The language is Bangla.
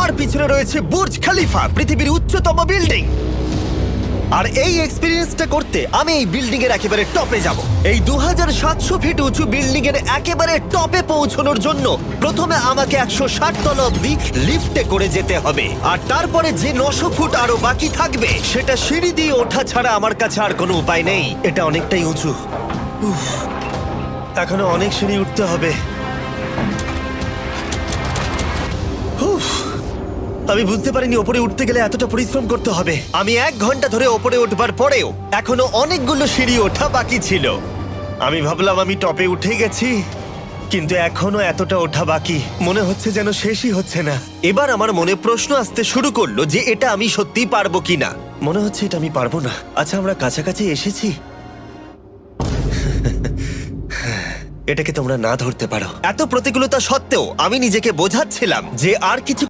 আমার পিছনে রয়েছে বুর্জ খলিফা, পৃথিবীর উচ্চতম বিল্ডিং। আর এই এক্সপেরিয়েন্সটা করতে আমি এই বিল্ডিং এর একেবারে টপে যাব। এই 2700 ফিট উঁচু বিল্ডিং এর একেবারে টপে পৌঁছানোর জন্য প্রথমে আমাকে 160 তলা অব্দি লিফটে করে যেতে হবে, আর তারপরে যে 900 ফুট আরো বাকি থাকবে সেটা সিঁড়ি দিয়ে ওঠা ছাড়া আমার কাছে আর কোনো উপায় নেই। এটা অনেকটাই উঁচু। উফ, এখনো অনেক সিঁড়ি উঠতে হবে। উফ, আমি বুঝতে পারিনি ওপরে উঠতে গেলে এতটা পরিশ্রম করতে হবে। আমি 1 ঘন্টা ধরে ওপরে উঠবার পরেও এখনো অনেকগুলো সিঁড়ি ওঠা বাকি ছিল। আমি ভাবলাম আমি টপে উঠে গেছি, কিন্তু এখনো এতটা ওঠা বাকি। মনে হচ্ছে যেন শেষই হচ্ছে না। এবার আমার মনে প্রশ্ন আসতে শুরু করলো যে এটা আমি সত্যিই পারবো কিনা। মনে হচ্ছে এটা আমি পারবো না। আচ্ছা, আমরা কাছাকাছি এসেছি। এটাকে তোমরা না ধরতে পারো। এত প্রতিকূলতা সত্ত্বেও আমি নিজেকে বোঝাচ্ছিলাম যে আর কিছু